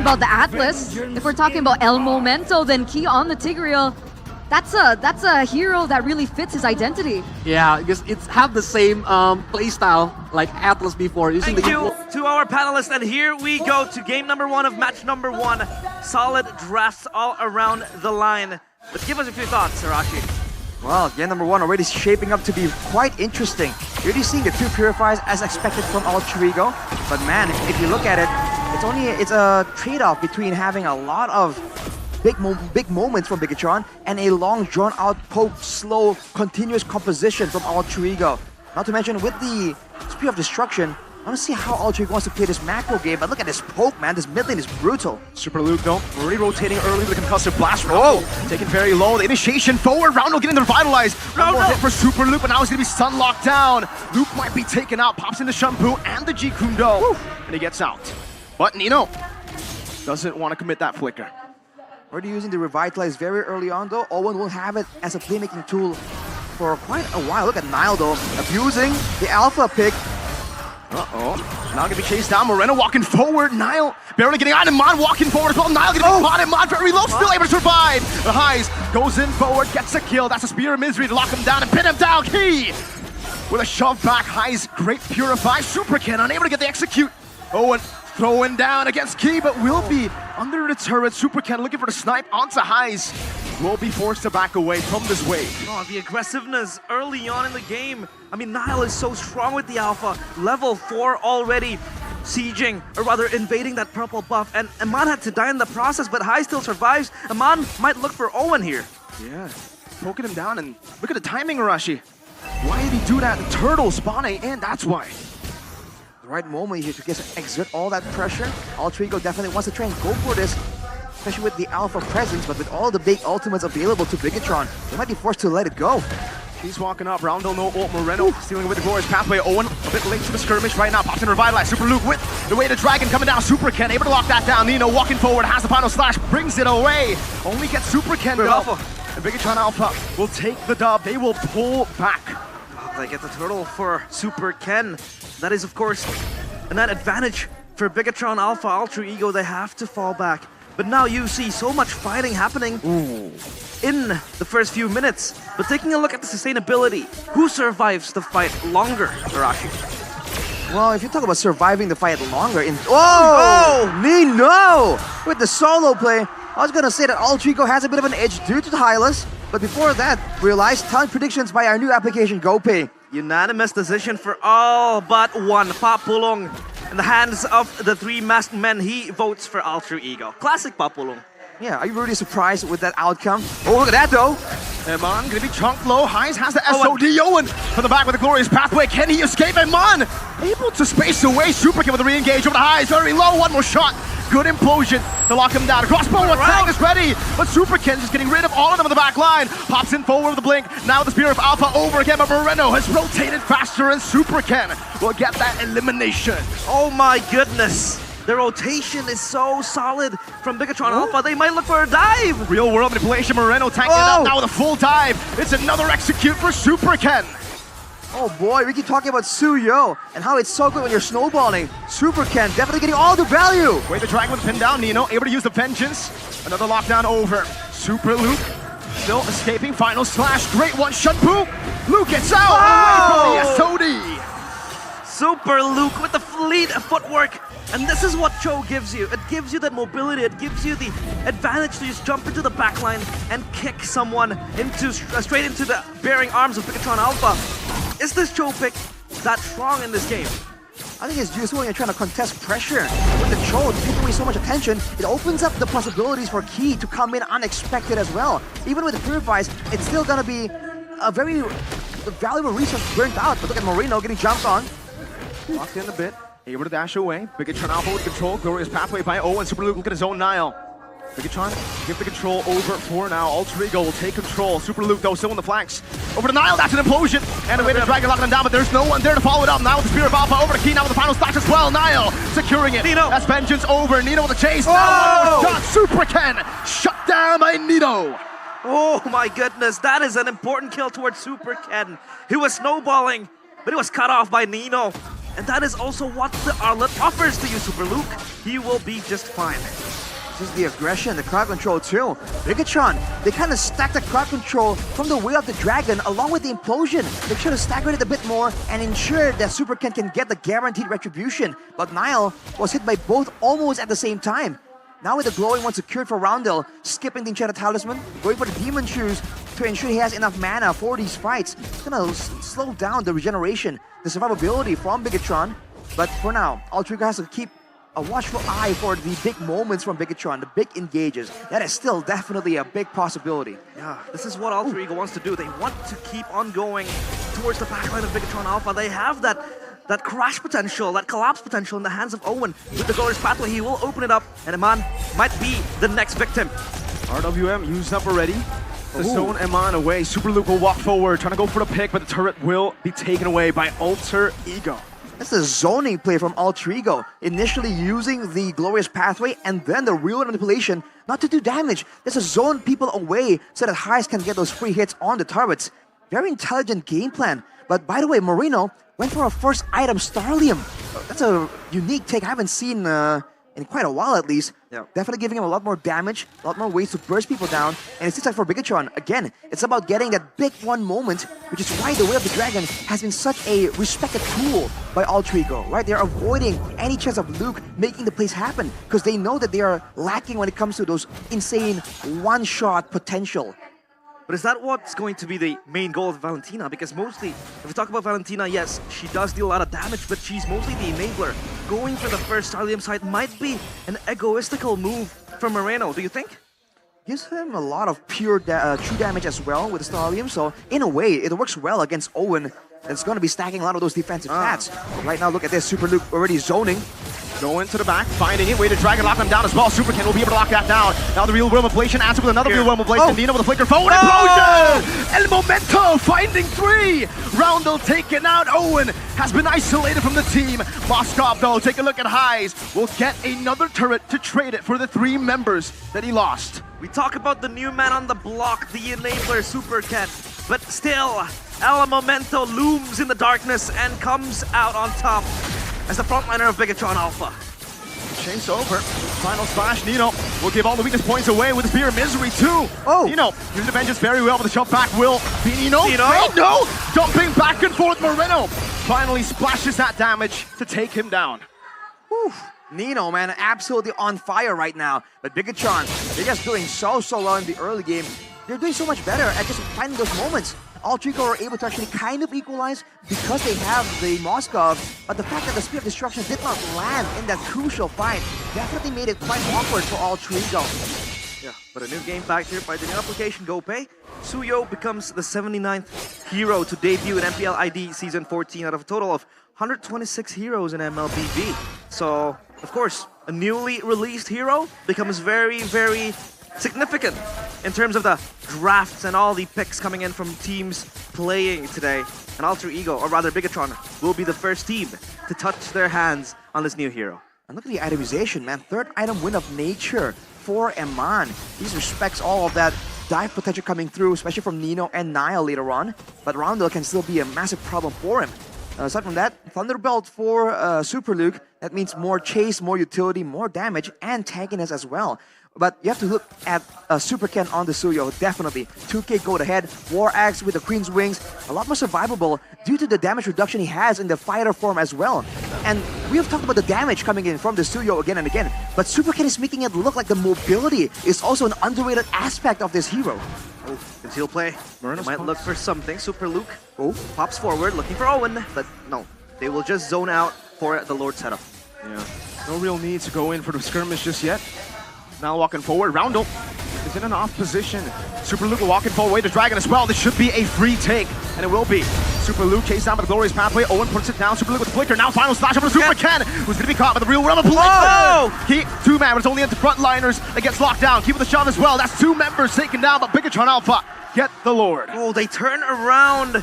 About the Atlas, if we're talking about El Momento, then Key on the Tigreal, that's a hero that really fits his identity. Yeah, because it's have the same playstyle like Atlas before. Using Thank you to our panelists, and here we go to game number 1 of match number 1. Solid drafts all around the line. But give us a few thoughts, Arashi. Well, game number 1 already shaping up to be quite interesting. You're already seeing the 2 Purifiers as expected from Alter Ego, but man, if you look at it, it's a trade-off between having a lot of big moments from Bigetron and a long drawn-out poke, slow, continuous composition from Alter Ego. Not to mention with the Spear of Destruction, I want to see how Alter Ego wants to play this macro game, but look at this poke, man. This mid lane is brutal. Super Luke, though, already rotating early with the concussive blast. Oh, taken very low. The initiation forward. Roundel getting the revitalized. One more hit for Super Luke, but now he's going to be stun locked down. Luke might be taken out. Pops into Shampoo and the G Kundo, and he gets out. But Nino doesn't want to commit that flicker. Already using the Revitalize very early on, though. Owen will have it as a playmaking tool for quite a while. Look at Nile, though, abusing the Alpha pick. Now gonna be chased down. Moreno walking forward. Nile barely getting out, and Mon walking forward as well. Nile gonna be caught, and Mon very low, still able to survive. The Highs goes in forward, gets a kill. That's a Spear of Misery to lock him down and pin him down. Key with a shove back. Highs great purify. Superkin unable to get the execute. Owen throwing down against Key, but will be under the turret. Superkin looking for the snipe onto Highs. Will be forced to back away from this wave. Oh, the aggressiveness early on in the game. I mean, Nile is so strong with the Alpha. Level 4 already. Sieging, or rather invading that purple buff. And Aman had to die in the process, but High still survives. Aman might look for Owen here. Yeah, poking him down, and look at the timing, Arashi. Why did he do that? The turtle spawning in, that's why. The right moment here to just exert all that pressure. Alter Ego definitely wants to try and go for this, especially with the Alpha presence, but with all the big ultimates available to Bigetron, they might be forced to let it go. He's walking up, Roundel, no ult, Moreno stealing with the glorious pathway. Owen a bit late to the skirmish right now, pops in Revitalize. Super Luke with the way the dragon coming down. Super Ken able to lock that down. Nino walking forward, has the final slash, brings it away. Only gets Super Ken though. And Bigetron Alpha will take the dub. They will pull back. Oh, they get the turtle for Super Ken. That is, of course, an advantage for Bigetron Alpha. Alter Ego, they have to fall back. But now you see so much fighting happening in the first few minutes. But taking a look at the sustainability, who survives the fight longer, Arashi? Well, if you talk about surviving the fight longer in... Nino! With the solo play, I was gonna say that Alter Ego has a bit of an edge due to the Hylas. But before that, realized talent predictions by our new application, GoPay. Unanimous decision for all but one. Papulong, in the hands of the 3 masked men, he votes for Alter Ego. Classic Papulong. Yeah, are you really surprised with that outcome? Oh, look at that though! Eman gonna be chunked low. Highs has the SOD. Owen from the back with the glorious pathway. Can he escape? Eman able to space away. Super King with the re-engage over the Highs. Very low. One more shot. Good implosion to lock him down. Crossbow attack is ready, but Super Ken just getting rid of all of them on the back line. Pops in forward with the blink. Now the Spear of Alpha over again, but Moreno has rotated faster, and Super Ken will get that elimination. Oh my goodness. The rotation is so solid from Bigetron Alpha. They might look for a dive. Real world manipulation. Moreno tanking it up now with a full dive. It's another execute for Super Ken. Oh boy, we keep talking about Suyo and how it's so good when you're snowballing. Super Ken definitely getting all the value. Wait, the dragon with the pin down. Nino able to use the vengeance. Another lockdown over. Super Luke still escaping. Final slash. Great one. Shampoo. Luke gets out away from the SOD. Super Luke with the fleet footwork. And this is what Cho gives you. It gives you that mobility. It gives you the advantage to just jump into the backline and kick someone into straight into the bearing arms of Bigetron Alpha. Is this Cho pick that strong in this game? I think it's useful when you're trying to contest pressure. With the Cho taking away so much attention, it opens up the possibilities for Key to come in unexpected as well. Even with the Purifies, it's still gonna be a very valuable resource burnt out. But look at Moreno getting jumped on. Locked in a bit. Able to dash away. Bigetron Alpha with control. Glorious pathway by Owen. Super Luke look at his own Nile. Bigetron give the control over for now. Alter Ego will take control. Super Luke though still on the flanks. Over to Nile, that's an implosion. And the way the dragon locking him down, but there's no one there to follow it up. Now with the Spear of Alpha over to Key now with the final slash as well. Nile securing it. Nino. That's vengeance over. Nino with the chase. Now one more shot. Super Ken shut down by Nino. Oh my goodness, that is an important kill towards Super Ken. He was snowballing, but he was cut off by Nino. And that is also what the Arlet offers to you, Super Luke. He will be just fine. Just the aggression, the crowd control too. Bigetron, they kind of stacked the crowd control from the way of the dragon along with the implosion. They should have staggered it a bit more and ensured that Super Ken can get the guaranteed retribution. But Niall was hit by both almost at the same time. Now with the glowing one secured for Roundel, skipping the Enchanted Talisman, going for the Demon Shoes to ensure he has enough mana for these fights. It's gonna slow down the regeneration, the survivability from Bigetron. But for now, Altrigo has to keep a watchful eye for the big moments from Bigetron, the big engages. That is still definitely a big possibility. Yeah, this is what Altrigo wants to do. They want to keep on going towards the backline of Bigetron Alpha. They have that crash potential, that collapse potential in the hands of Owen. With the Glorious Pathway, he will open it up, and Eman might be the next victim. RWM used up already. The zone Eman away. Super Luke will walk forward, trying to go for the pick, but the turret will be taken away by Alter Ego. That's the zoning play from Altrigo. Initially using the Glorious Pathway and then the real manipulation not to do damage. That's to zone people away so that Heist can get those free hits on the turrets. Very intelligent game plan. But by the way, Marino went for a first item, Starlium. That's a unique take I haven't seen in quite a while at least. Yeah. Definitely giving him a lot more damage, a lot more ways to burst people down. And it seems like for Bigetron, again, it's about getting that big one moment, which is why the Way of the Dragon has been such a respected tool by Altrigo, right? They're avoiding any chance of Luke making the plays happen because they know that they are lacking when it comes to those insane one-shot potential. But is that what's going to be the main goal of Valentina? Because mostly, if we talk about Valentina, yes, she does deal a lot of damage, but she's mostly the enabler. Going for the first Starlium site might be an egoistical move from Moreno, do you think? Gives him a lot of pure true damage as well with the Starlium, so in a way, it works well against Owen. That's going to be stacking a lot of those defensive stats. But right now, look at this, Super Luke already zoning. Going to the back, finding it, way to drag and lock them down as well. Super Ken will be able to lock that down. Now the real world inflation answer with another real world inflation. Nino with a flicker forward explosion! El Momento finding 3! Roundel taken out. Owen has been isolated from the team. Moskov though, take a look at Highs. Will get another turret to trade it for the 3 members that he lost. We talk about the new man on the block, the enabler Super Ken, but still, El Momento looms in the darkness and comes out on top as the frontliner of Bigetron Alpha. Chase over. Final splash. Nino will give all the weakness points away with the Spear of Misery too. Nino using the vengeance very well, but the shove back will be Nino. No! Dumping back and forth. Moreno finally splashes that damage to take him down. Whew. Nino, man, absolutely on fire right now. But Bigetron, they're just doing so well in the early game. They're doing so much better at just finding those moments. Altrigo are able to actually kind of equalize because they have the Moskov, but the fact that the Spear of Destruction did not land in that crucial fight definitely made it quite awkward for Altrigo. Yeah, but a new game back here by the new application GoPay. Suyo becomes the 79th hero to debut in MPL ID Season 14 out of a total of 126 heroes in MLBB. So, of course, a newly released hero becomes very, very significant in terms of the drafts and all the picks coming in from teams playing today. And Alter Ego, or rather Bigetron, will be the first team to touch their hands on this new hero. And look at the itemization, man. 3rd item, Wind of Nature for Eman. He respects all of that dive potential coming through, especially from Nino and Niall later on. But Roundel can still be a massive problem for him. Aside from that, Thunderbolt for Super Luke. That means more chase, more utility, more damage, and tankiness as well. But you have to look at Super Ken on the Suyo, definitely. 2k gold ahead, War Axe with the Queen's Wings, a lot more survivable due to the damage reduction he has in the fighter form as well. And we have talked about the damage coming in from the Suyo again and again, but Super Ken is making it look like the mobility is also an underrated aspect of this hero. Oh, conceal play. They might look for something. Super Luke pops forward, looking for Owen, but no. They will just zone out for the Lord setup. Yeah, no real need to go in for the skirmish just yet. Now walking forward, Roundel is in an off position. Super Luke walking forward, way to Dragon as well. This should be a free take, and it will be. Super Luke chased down by the Glorious Pathway. Owen puts it down. Super Luke with the flicker. Now final slash over to Super Ken, who's going to be caught by the real realm of He 2-man, but it's only into frontliners that gets locked down. Keep with the shove as well. That's 2 members taken down, but Bigetron Alpha get the Lord. Oh, they turn around.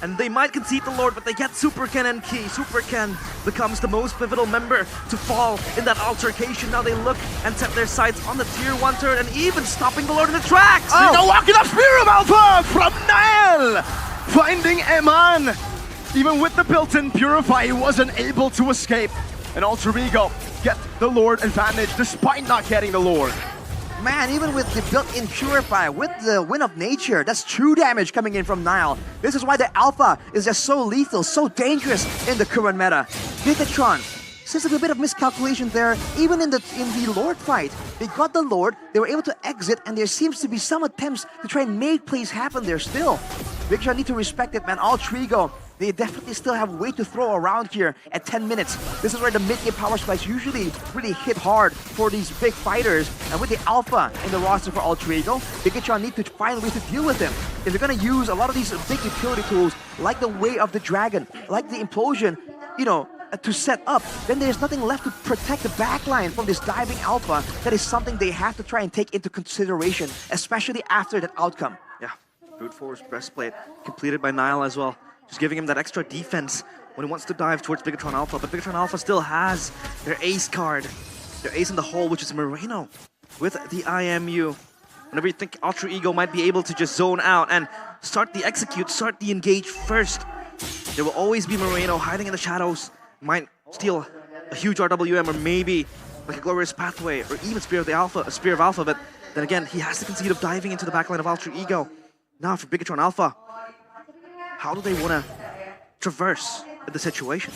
And they might concede the Lord, but they get Super Ken and Key. Super Ken becomes the most pivotal member to fall in that altercation. Now they look and set their sights on the Tier 1 turret and even stopping the Lord in the tracks. Nino walking up Spear of Alpha from Niall! Finding Eman. Even with the built-in Purify, he wasn't able to escape. And Alter Ego get the Lord advantage despite not getting the Lord. Man, even with the built-in Purify, with the Wind of Nature, that's true damage coming in from Nile. This is why the Alpha is just so lethal, so dangerous in the current meta. Bigetron, seems like a bit of miscalculation there, even in the Lord fight. They got the Lord, they were able to exit, and there seems to be some attempts to try and make plays happen there still. Bigetron need to respect it, man. Alter Ego, they definitely still have weight to throw around here at 10 minutes. This is where the mid-game power spikes usually really hit hard for these big fighters. And with the Alpha in the roster for Alter Ego, Bigetron need to find ways to deal with them. If they're gonna use a lot of these big utility tools, like the Way of the Dragon, like the Implosion, you know, to set up, then there's nothing left to protect the backline from this diving Alpha. That is something they have to try and take into consideration, especially after that outcome. Yeah, brute force breastplate completed by Nile as well. Just giving him that extra defense when he wants to dive towards Bigetron Alpha. But Bigetron Alpha still has their ace card, their ace in the hole, which is Moreno with the IMU. Whenever you think Alter Ego might be able to just zone out and start the execute, start the engage first, there will always be Moreno hiding in the shadows, might steal a huge RWM or maybe like a Glorious Pathway or even Spear of Alpha, but then again, he has the conceit of diving into the backline of Alter Ego. Now for Bigetron Alpha, how do they want to traverse the situation?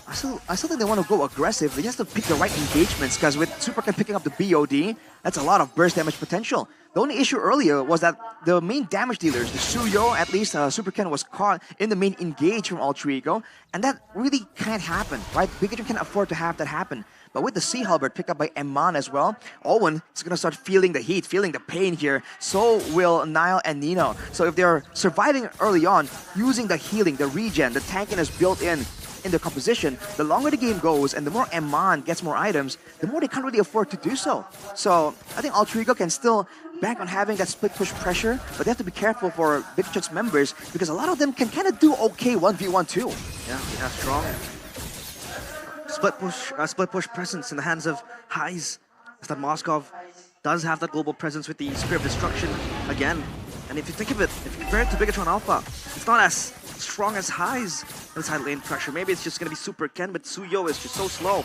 I still think they want to go aggressive. They just have to pick the right engagements, because with Superken picking up the BOD, that's a lot of burst damage potential. The only issue earlier was that the main damage dealers, the Suyo, at least Superken was caught in the main engage from Alter Ego, and that really can't happen, right? Bigetron can afford to have that happen. But with the Sea Halberd picked up by Eman as well, Owen is going to start feeling the heat, feeling the pain here. So will Nile and Nino. So if they're surviving early on, using the healing, the regen, the tankiness built in their composition, the longer the game goes and the more Eman gets more items, the more they can't really afford to do so. So I think Alter Ego can still bank on having that split push pressure, but they have to be careful for Bigetron's members, because a lot of them can kind of do okay 1v1 too. Yeah, they have strong split push presence in the hands of Highs. As that Moskov does have that global presence with the Spear of Destruction again. And if you think of it, if you compare it to Bigetron Alpha, it's not as strong as Highs in side lane pressure. Maybe it's just going to be Super Ken, but Suyo is just so slow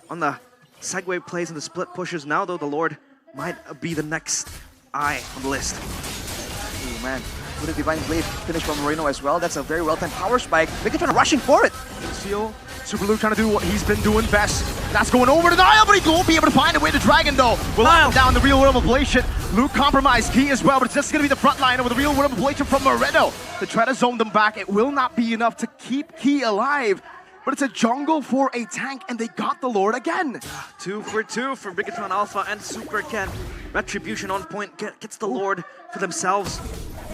on the segue plays and the split pushes. Now though, the Lord might be the next eye on the list. Oh man, with a Divine Blade finish from Moreno as well. That's a very well-timed power spike. Bigetron rushing for it. Seal, Super Luke trying to do what he's been doing best. That's going over to Nile, but he won't be able to find a way. The Dragon though will lock him down the Real World Ablation. Luke compromised Key as well, but it's just going to be the front liner with the Real World Ablation from Moreno to try to zone them back. It will not be enough to keep Key alive, but it's a jungle for a tank, and they got the Lord again. 2 for 2 for Bigetron Alpha and Super Ken. Retribution on point gets the Lord for themselves.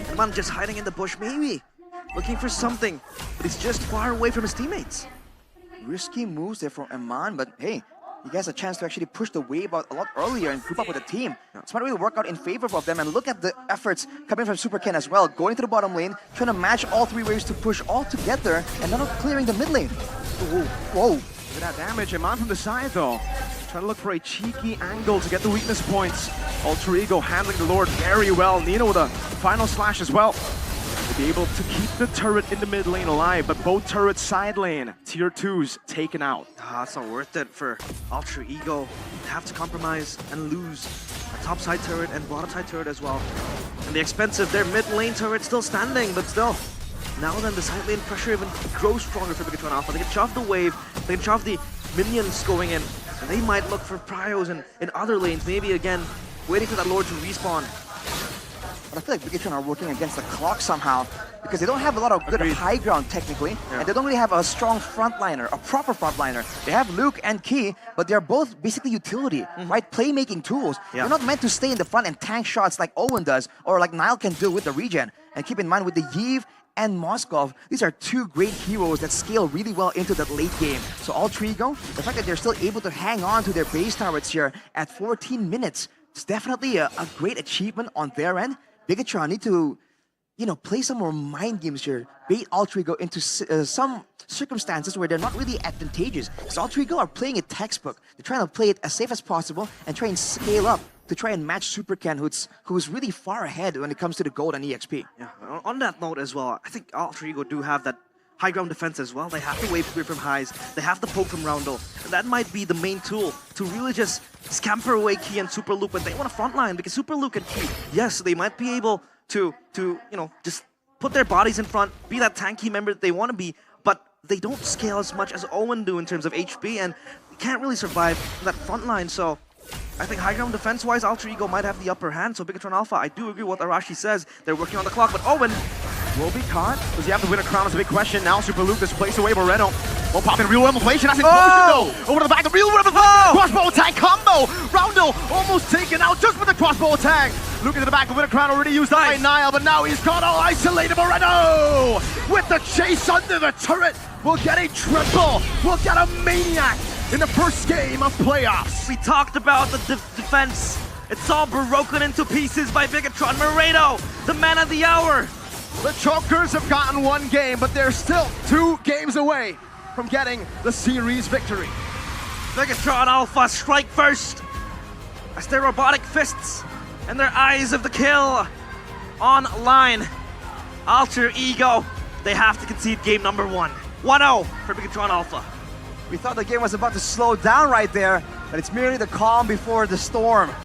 And man just hiding in the bush, maybe looking for something, but he's just far away from his teammates. Risky moves there from Eman, but hey, he gets a chance to actually push the wave out a lot earlier and group up with the team. It's might really work out in favor of them, and look at the efforts coming from Super Ken as well, going to the bottom lane, trying to match all three waves to push all together, and not clearing the mid lane. Whoa, whoa. Look at that damage. Eman from the side though, trying to look for a cheeky angle to get the weakness points. Alter Ego handling the Lord very well. Nino with a final slash as well. To be able to keep the turret in the mid lane alive, but both turrets side lane, tier 2s taken out. It's not worth it for Alter Ego. They have to compromise and lose a top side turret and bottom side turret as well. And the expensive, their mid lane turret still standing, but still. Now then, the side lane pressure even grows stronger for Bigetron Alpha. They can shove the wave, they can shove the minions going in, and they might look for pryos in other lanes, maybe again, waiting for that Lord to respawn. But I feel like Bigetron are working against the clock somehow, because they don't have a lot of good high ground technically, and they don't really have a strong frontliner, a proper frontliner. They have Luke and Key, but they're both basically utility, right? Playmaking tools. They're not meant to stay in the front and tank shots like Owen does, or like Nile can do with the regen. And keep in mind, with the Yves and Moskov, these are two great heroes that scale really well into that late game. So Alter Ego, the fact that they're still able to hang on to their base towers here at 14 minutes, it's definitely a great achievement on their end. Bigetron need to, you know, play some more mind games here, bait Alter Ego into some circumstances where they're not really advantageous. Because Alter Ego are playing it textbook. They're trying to play it as safe as possible and try and scale up to try and match Super Ken, who's really far ahead when it comes to the gold and EXP. Yeah, on that note as well, I think Alter Ego do have that high ground defense as well. They have to wave clear from highs. They have to poke from Roundel. And that might be the main tool to really just scamper away Key and Super Luke when they want to frontline, because Super Luke and Key, yes, they might be able to just put their bodies in front, be that tanky member that they want to be, but they don't scale as much as Owen do in terms of HP, and can't really survive that front line. So I think high ground defense-wise, Alter Ego might have the upper hand. So Bigetron Alpha, I do agree with what Arashi says. They're working on the clock, but Owen will be caught. Does he have to win a crown is a big question. Now Super Luke just plays away Moreno. Well, popping real inflation. That's Over to the back, the real crossbow attack combo. Roundel almost taken out just with the crossbow attack. Luke into the back, the winner crown already used by Niall, but now he's caught all isolated. Moreno with the chase under the turret. We'll get a triple. We'll get a maniac in the first game of playoffs. We talked about the defense. It's all broken into pieces by Bigetron. Moreno, the man of the hour. The Chokers have gotten one game, but they're still 2 games away from getting the series victory. Bigetron Alpha strike first as their robotic fists and their eyes of the kill online. Alter Ego, they have to concede game number 1. 1-0 for Bigetron Alpha. We thought the game was about to slow down right there, but it's merely the calm before the storm.